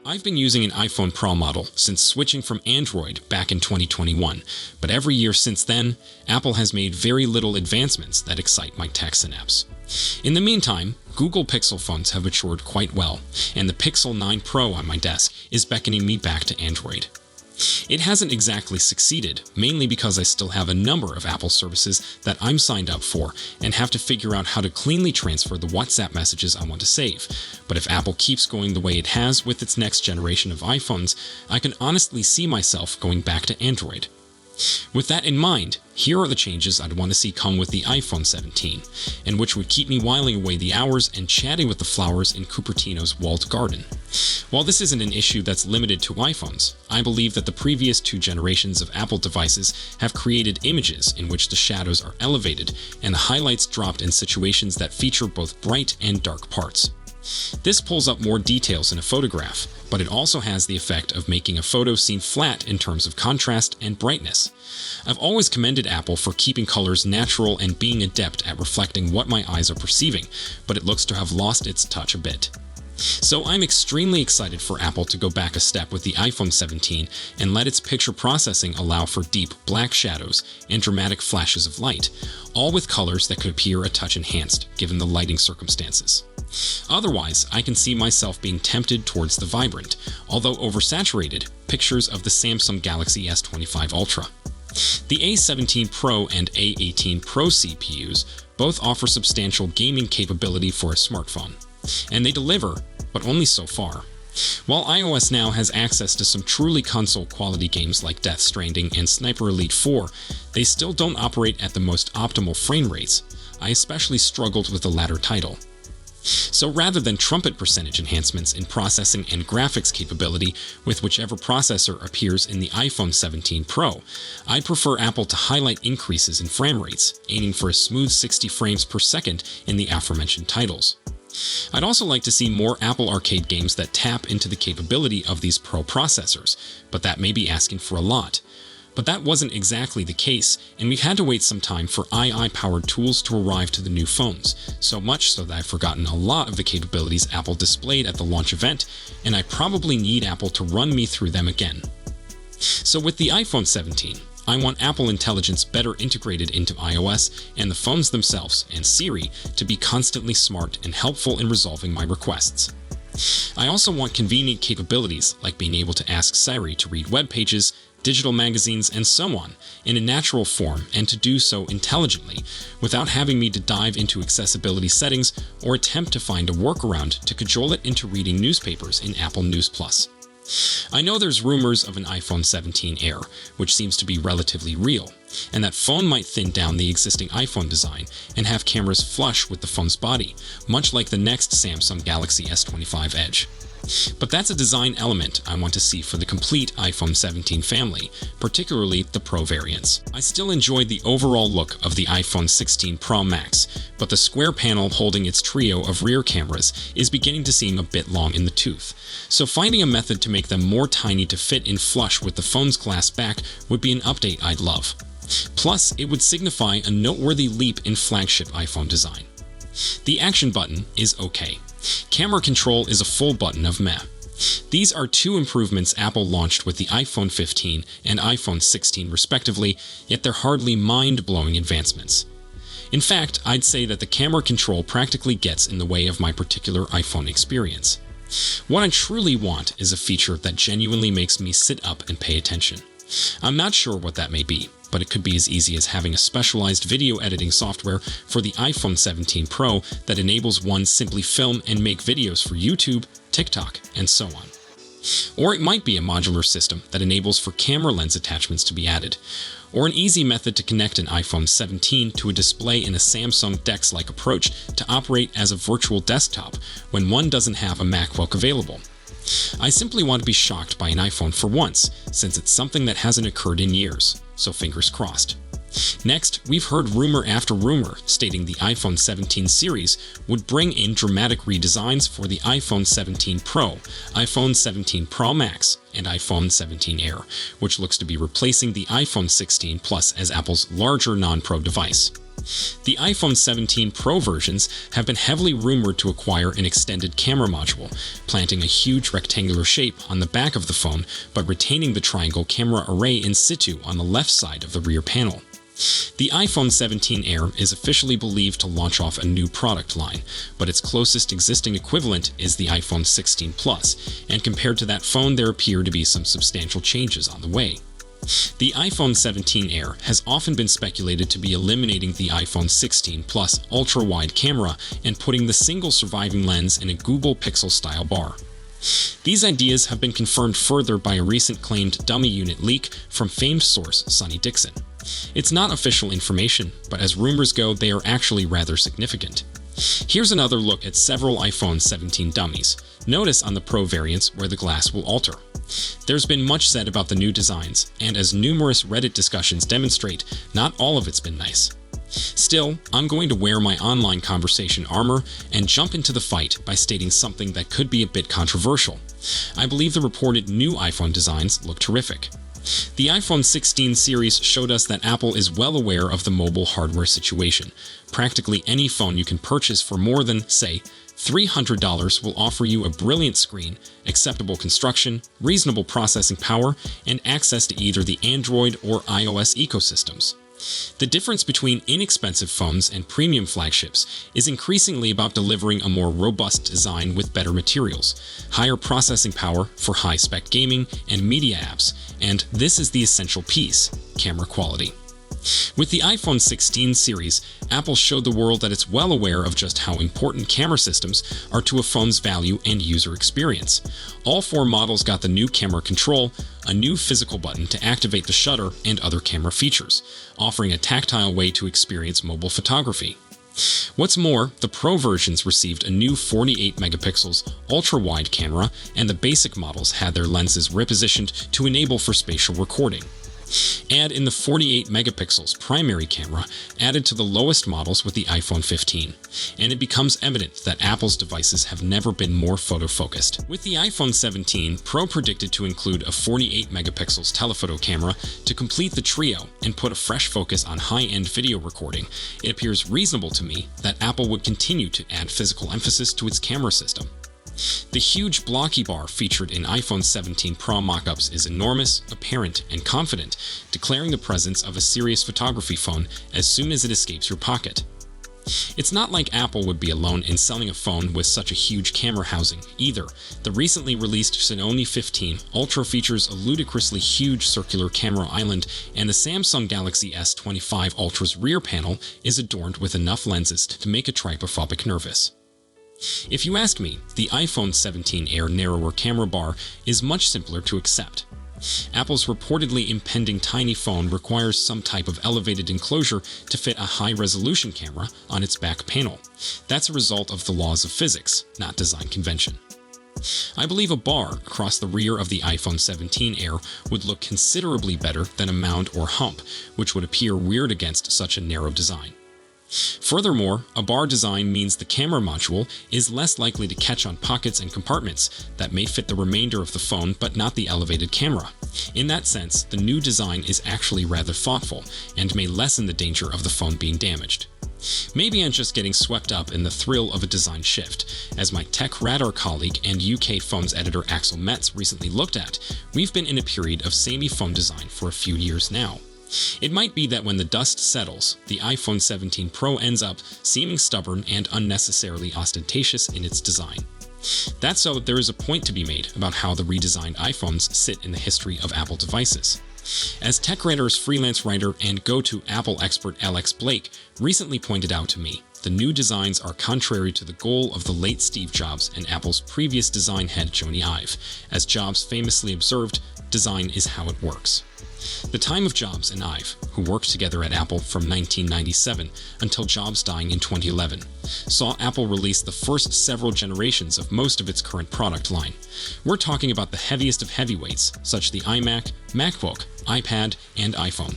I've been using an iPhone Pro model since switching from Android back in 2021, but every year since then, Apple has made very little advancements that excite my tech synapse. In the meantime, Google Pixel phones have matured quite well, and the Pixel 9 Pro on my desk is beckoning me back to Android. It hasn't exactly succeeded, mainly because I still have a number of Apple services that I'm signed up for and have to figure out how to cleanly transfer the WhatsApp messages I want to save. But if Apple keeps going the way it has with its next generation of iPhones, I can honestly see myself going back to Android. With that in mind, here are the changes I'd want to see come with the iPhone 17, and which would keep me whiling away the hours and chatting with the flowers in Cupertino's walled garden. While this isn't an issue that's limited to iPhones, I believe that the previous two generations of Apple devices have created images in which the shadows are elevated and the highlights dropped in situations that feature both bright and dark parts. This pulls up more details in a photograph, but it also has the effect of making a photo seem flat in terms of contrast and brightness. I've always commended Apple for keeping colors natural and being adept at reflecting what my eyes are perceiving, but it looks to have lost its touch a bit. So I'm extremely excited for Apple to go back a step with the iPhone 17 and let its picture processing allow for deep black shadows and dramatic flashes of light, all with colors that could appear a touch enhanced given the lighting circumstances. Otherwise, I can see myself being tempted towards the vibrant, although oversaturated, pictures of the Samsung Galaxy S25 Ultra. The A17 Pro and A18 Pro CPUs both offer substantial gaming capability for a smartphone, and they deliver, but only so far. While iOS now has access to some truly console-quality games like Death Stranding and Sniper Elite 4, they still don't operate at the most optimal frame rates. I especially struggled with the latter title. So rather than trumpet percentage enhancements in processing and graphics capability with whichever processor appears in the iPhone 17 Pro, I'd prefer Apple to highlight increases in frame rates, aiming for a smooth 60 frames per second in the aforementioned titles. I'd also like to see more Apple Arcade games that tap into the capability of these Pro processors, but that may be asking for a lot. But that wasn't exactly the case, and we had to wait some time for AI-powered tools to arrive to the new phones, so much so that I've forgotten a lot of the capabilities Apple displayed at the launch event, and I probably need Apple to run me through them again. So with the iPhone 17, I want Apple Intelligence better integrated into iOS and the phones themselves and Siri to be constantly smart and helpful in resolving my requests. I also want convenient capabilities like being able to ask Siri to read web pages, digital magazines, and so on in a natural form, and to do so intelligently without having me to dive into accessibility settings or attempt to find a workaround to cajole it into reading newspapers in Apple News+. I know there's rumors of an iPhone 17 Air, which seems to be relatively real, and that phone might thin down the existing iPhone design and have cameras flush with the phone's body, much like the next Samsung Galaxy S25 Edge. But that's a design element I want to see for the complete iPhone 17 family, particularly the Pro variants. I still enjoyed the overall look of the iPhone 16 Pro Max, but the square panel holding its trio of rear cameras is beginning to seem a bit long in the tooth. So finding a method to make them more tiny to fit in flush with the phone's glass back would be an update I'd love. Plus, it would signify a noteworthy leap in flagship iPhone design. The action button is okay. Camera control is a full button of meh. These are two improvements Apple launched with the iPhone 15 and iPhone 16 respectively, yet they're hardly mind-blowing advancements. In fact, I'd say that the camera control practically gets in the way of my particular iPhone experience. What I truly want is a feature that genuinely makes me sit up and pay attention. I'm not sure what that may be, but it could be as easy as having a specialized video editing software for the iPhone 17 Pro that enables one simply film and make videos for YouTube, TikTok, and so on. Or it might be a modular system that enables for camera lens attachments to be added, or an easy method to connect an iPhone 17 to a display in a Samsung DeX-like approach to operate as a virtual desktop when one doesn't have a MacBook available. I simply want to be shocked by an iPhone for once, since it's something that hasn't occurred in years, so fingers crossed. Next, we've heard rumor after rumor stating the iPhone 17 series would bring in dramatic redesigns for the iPhone 17 Pro, iPhone 17 Pro Max, and iPhone 17 Air, which looks to be replacing the iPhone 16 Plus as Apple's larger non-Pro device. The iPhone 17 Pro versions have been heavily rumored to acquire an extended camera module, planting a huge rectangular shape on the back of the phone but retaining the triangle camera array in situ on the left side of the rear panel. The iPhone 17 Air is officially believed to launch off a new product line, but its closest existing equivalent is the iPhone 16 Plus, and compared to that phone there appear to be some substantial changes on the way. The iPhone 17 Air has often been speculated to be eliminating the iPhone 16 Plus ultra-wide camera and putting the single surviving lens in a Google Pixel-style bar. These ideas have been confirmed further by a recent claimed dummy unit leak from famed source Sonny Dixon. It's not official information, but as rumors go, they are actually rather significant. Here's another look at several iPhone 17 dummies. Notice on the Pro variants where the glass will alter. There's been much said about the new designs, and as numerous Reddit discussions demonstrate, not all of it's been nice. Still, I'm going to wear my online conversation armor and jump into the fight by stating something that could be a bit controversial. I believe the reported new iPhone designs look terrific. The iPhone 16 series showed us that Apple is well aware of the mobile hardware situation. Practically any phone you can purchase for more than, say, $300 will offer you a brilliant screen, acceptable construction, reasonable processing power, and access to either the Android or iOS ecosystems. The difference between inexpensive phones and premium flagships is increasingly about delivering a more robust design with better materials, higher processing power for high-spec gaming and media apps, and this is the essential piece: camera quality. With the iPhone 16 series, Apple showed the world that it's well aware of just how important camera systems are to a phone's value and user experience. All four models got the new camera control, a new physical button to activate the shutter, and other camera features, offering a tactile way to experience mobile photography. What's more, the Pro versions received a new 48 megapixels ultra-wide camera, and the basic models had their lenses repositioned to enable for spatial recording. Add in the 48 megapixels primary camera added to the lowest models with the iPhone 15, and it becomes evident that Apple's devices have never been more photo-focused. With the iPhone 17, Pro predicted to include a 48 megapixels telephoto camera to complete the trio and put a fresh focus on high-end video recording. It appears reasonable to me that Apple would continue to add physical emphasis to its camera system. The huge blocky bar featured in iPhone 17 Pro mockups is enormous, apparent, and confident, declaring the presence of a serious photography phone as soon as it escapes your pocket. It's not like Apple would be alone in selling a phone with such a huge camera housing, either. The recently released Sony 15 Ultra features a ludicrously huge circular camera island, and the Samsung Galaxy S25 Ultra's rear panel is adorned with enough lenses to make a trypophobic nervous. If you ask me, the iPhone 17 Air narrower camera bar is much simpler to accept. Apple's reportedly impending tiny phone requires some type of elevated enclosure to fit a high-resolution camera on its back panel. That's a result of the laws of physics, not design convention. I believe a bar across the rear of the iPhone 17 Air would look considerably better than a mound or hump, which would appear weird against such a narrow design. Furthermore, a bar design means the camera module is less likely to catch on pockets and compartments that may fit the remainder of the phone but not the elevated camera. In that sense, the new design is actually rather thoughtful and may lessen the danger of the phone being damaged. Maybe I'm just getting swept up in the thrill of a design shift. As my tech radar colleague and UK Phones editor Axel Metz recently looked at, we've been in a period of samey phone design for a few years now. It might be that when the dust settles, the iPhone 17 Pro ends up seeming stubborn and unnecessarily ostentatious in its design. That so, there is a point to be made about how the redesigned iPhones sit in the history of Apple devices. As TechRadar's freelance writer and go-to Apple expert Alex Blake recently pointed out to me, the new designs are contrary to the goal of the late Steve Jobs and Apple's previous design head Jony Ive. As Jobs famously observed, design is how it works. The time of Jobs and Ive, who worked together at Apple from 1997 until Jobs dying in 2011, saw Apple release the first several generations of most of its current product line. We're talking about the heaviest of heavyweights, such as the iMac, MacBook, iPad, and iPhone.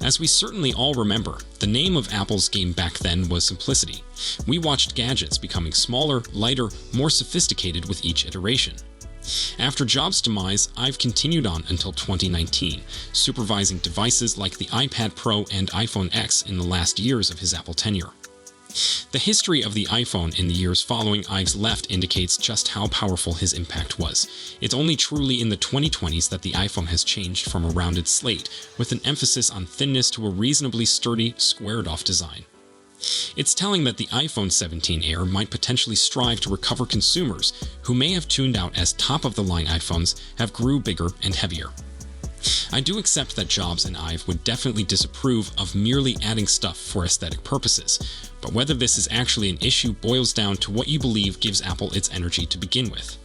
As we certainly all remember, the name of Apple's game back then was simplicity. We watched gadgets becoming smaller, lighter, more sophisticated with each iteration. After Jobs' demise, Ive continued on until 2019, supervising devices like the iPad Pro and iPhone X in the last years of his Apple tenure. The history of the iPhone in the years following Ive's left indicates just how powerful his impact was. It's only truly in the 2020s that the iPhone has changed from a rounded slate, with an emphasis on thinness to a reasonably sturdy, squared-off design. It's telling that the iPhone 17 Air might potentially strive to recover consumers who may have tuned out as top-of-the-line iPhones have grew bigger and heavier. I do accept that Jobs and Ive would definitely disapprove of merely adding stuff for aesthetic purposes, but whether this is actually an issue boils down to what you believe gives Apple its energy to begin with.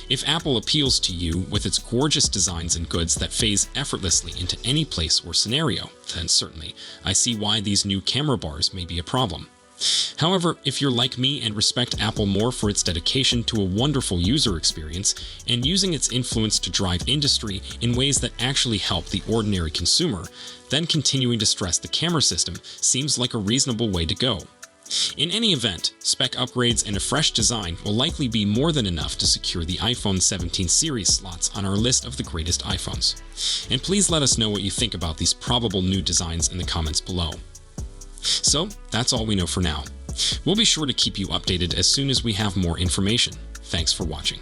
If Apple appeals to you with its gorgeous designs and goods that phase effortlessly into any place or scenario, then certainly, I see why these new camera bars may be a problem. However, if you're like me and respect Apple more for its dedication to a wonderful user experience and using its influence to drive industry in ways that actually help the ordinary consumer, then continuing to stress the camera system seems like a reasonable way to go. In any event, spec upgrades and a fresh design will likely be more than enough to secure the iPhone 17 series slots on our list of the greatest iPhones. And please let us know what you think about these probable new designs in the comments below. So, that's all we know for now. We'll be sure to keep you updated as soon as we have more information. Thanks for watching.